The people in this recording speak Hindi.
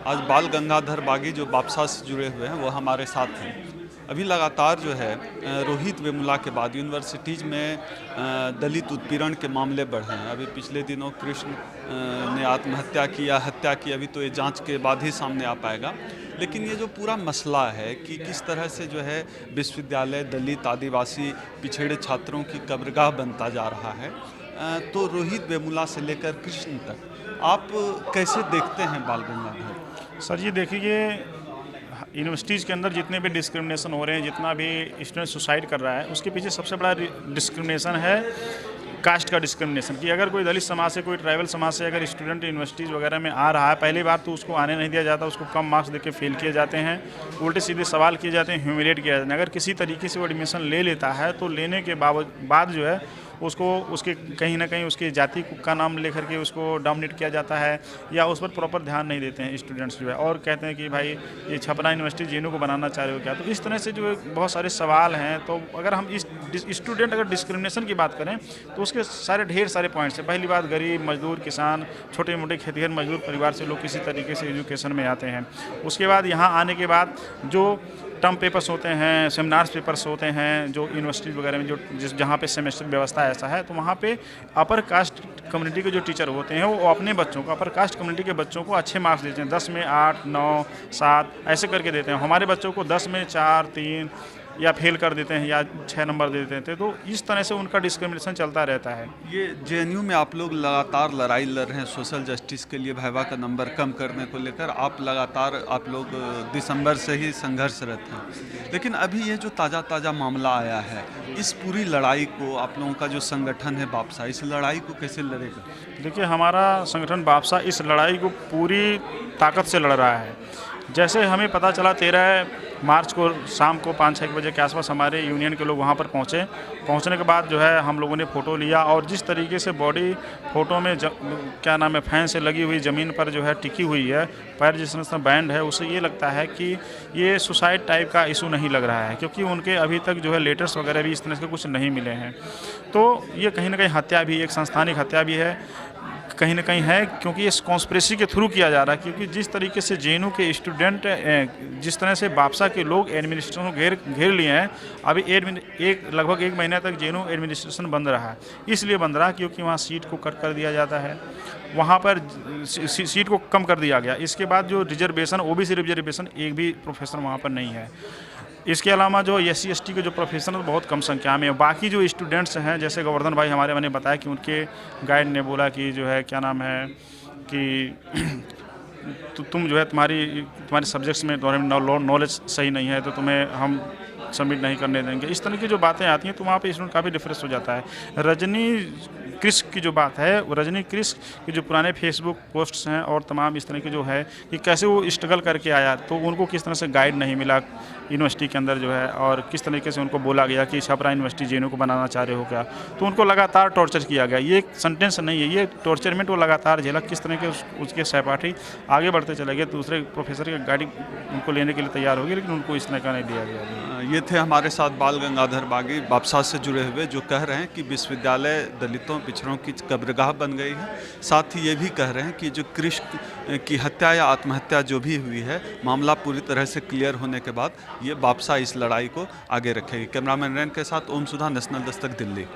आज बाल गंगाधर बागी जो बापसा से जुड़े हुए हैं वो हमारे साथ हैं। अभी लगातार जो है रोहित वेमुला के बाद यूनिवर्सिटीज़ में दलित उत्पीड़न के मामले बढ़े हैं। अभी पिछले दिनों कृष्ण ने आत्महत्या की या हत्या की, अभी तो ये जांच के बाद ही सामने आ पाएगा। लेकिन ये जो पूरा मसला है कि किस तरह से जो है विश्वविद्यालय दलित आदिवासी पिछड़े छात्रों की कब्रगाह बनता जा रहा है, तो रोहित वेमुला से लेकर कृष्ण तक आप कैसे देखते हैं बाल गंगाधर? सर जी देखिए, यूनिवर्सिटीज़ के अंदर जितने भी डिस्क्रिमिनेशन हो रहे हैं, जितना भी स्टूडेंट सुसाइड कर रहा है, उसके पीछे सबसे बड़ा डिस्क्रिमिनेशन है कास्ट का डिस्क्रिमिनेशन। कि अगर कोई दलित समाज से, कोई ट्राइबल समाज से अगर स्टूडेंट यूनिवर्सिटीज़ वगैरह में आ रहा है, पहली बार तो उसको आने नहीं दिया जाता, उसको कम मार्क्स देके फेल किए जाते हैं, उल्टे सीधे सवाल किए जाते हैं, ह्यूमिलेट किया जाता है। अगर किसी तरीके से वो एडमिशन ले लेता है तो लेने के बाद जो है उसको उसके कहीं ना कहीं उसकी जाति का नाम लेकर के उसको डोमिनेट किया जाता है, या उस पर प्रॉपर ध्यान नहीं देते हैं स्टूडेंट्स जो है, और कहते हैं कि भाई ये छपरा यूनिवर्सिटी जेएनयू को बनाना चाह रहे हो क्या। तो इस तरह से जो बहुत सारे सवाल हैं। तो अगर हम इस स्टूडेंट अगर डिस्क्रिमिनेशन की बात करें तो उसके सारे ढेर सारे पॉइंट्स हैं। पहली बात, गरीब मजदूर किसान छोटे मोटे खेतिहर मजदूर परिवार से लोग किसी तरीके से एजुकेशन में आते हैं। उसके बाद यहाँ आने के बाद जो टर्म पेपर्स होते हैं, सेमिनार्स पेपर्स होते हैं, जो यूनिवर्सिटी वगैरह में जहाँ पे सेमेस्टर व्यवस्था ऐसा है, तो वहाँ पे अपर कास्ट कम्युनिटी के जो टीचर होते हैं वो अपने बच्चों को, अपर कास्ट कम्युनिटी के बच्चों को अच्छे मार्क्स देते हैं। 10 में 8, 9, 7 ऐसे करके देते हैं। हमारे बच्चों को 10 में 4, 3 या फेल कर देते हैं, या 6 नंबर दे देते हैं। तो इस तरह से उनका डिस्क्रिमिनेशन चलता रहता है। ये जेएनयू में आप लोग लगातार लड़ाई लड़ रहे हैं सोशल जस्टिस के लिए, वाइवा का नंबर कम करने को लेकर आप लोग दिसंबर से ही संघर्षरत हैं। लेकिन अभी ये जो ताज़ा मामला आया है, इस पूरी लड़ाई को आप लोगों का जो संगठन है बापसा, इस लड़ाई को कैसे लड़ेगा? देखिए, हमारा संगठन बापसा इस लड़ाई को पूरी ताकत से लड़ रहा है। जैसे हमें पता चला 13 मार्च को शाम को 5-6 बजे के आसपास हमारे यूनियन के लोग वहाँ पर पहुँचने के बाद जो है हम लोगों ने फ़ोटो लिया, और जिस तरीके से बॉडी फ़ोटो में फैन से लगी हुई ज़मीन पर जो है टिकी हुई है, पैर जिस तरह से बैंड है, उससे ये लगता है कि ये सुसाइड टाइप का इशू नहीं लग रहा है, क्योंकि उनके अभी तक जो है लेटर्स वगैरह भी इस तरह के कुछ नहीं मिले हैं। तो ये कहीं ना कहीं हत्या भी, एक संस्थानिक हत्या भी है कहीं ना कहीं है, क्योंकि ये कॉन्स्पिरेसी के थ्रू किया जा रहा है। क्योंकि जिस तरीके से जेएनयू के स्टूडेंट, जिस तरह से बापसा के लोग एडमिनिस्ट्रेशन को घेर लिए हैं, अभी लगभग 1 महीने तक जेएनयू एडमिनिस्ट्रेशन बंद रहा है। इसलिए बंद रहा क्योंकि वहाँ सीट को कट कर दिया जाता है, वहाँ पर सीट को कम कर दिया गया। इसके बाद जो रिजर्वेशन, ओबीसी रिजर्वेशन, एक भी प्रोफेसर वहाँ पर नहीं है। इसके अलावा जो SC ST के जो प्रोफेशनल बहुत कम संख्या में है। बाकी जो स्टूडेंट्स हैं, जैसे गोवर्धन भाई हमारे मैंने बताया कि उनके गाइड ने बोला कि जो है क्या नाम है कि तुम जो है तुम्हारे सब्जेक्ट्स में नॉलेज सही नहीं है, तो तुम्हें हम सबमिट नहीं करने देंगे। इस तरह की जो बातें आती हैं तो वहाँ पे स्टूडेंट काफ़ी डिफरेंस हो जाता है। रजनी कृष्ण की जो बात है, वो रजनी कृष्ण के जो पुराने फेसबुक पोस्ट्स हैं और तमाम इस तरह की जो है कि कैसे वो स्ट्रगल करके आया, तो उनको किस तरह से गाइड नहीं मिला यूनिवर्सिटी के अंदर जो है, और किस तरीके से उनको बोला गया कि छपरा यूनिवर्सिटी जेएनयू को बनाना चाह रहे हो क्या, तो उनको लगातार टॉर्चर किया गया। ये एक सेंटेंस नहीं है, ये टॉर्चरमेंट वो लगातार झेला। किस तरह के उसके सहपाठी आगे बढ़ते चले गए, दूसरे प्रोफेसर की गाइडिंग उनको लेने के लिए तैयार हो गए, लेकिन उनको इस तरह का नहीं दिया गया। ये थे हमारे साथ बाल गंगाधर बागी बापसा से जुड़े हुए, जो कह रहे हैं कि विश्वविद्यालय दलितों पिछड़ों की कब्रगाह बन गई है। साथ ही ये भी कह रहे हैं कि जो कृष्ण की हत्या या आत्महत्या जो भी हुई है, मामला पूरी तरह से क्लियर होने के बाद ये बापसा इस लड़ाई को आगे रखेगी। कैमरामैन रैन के साथ ओम सुधा, नेशनल दस्तक, दिल्ली।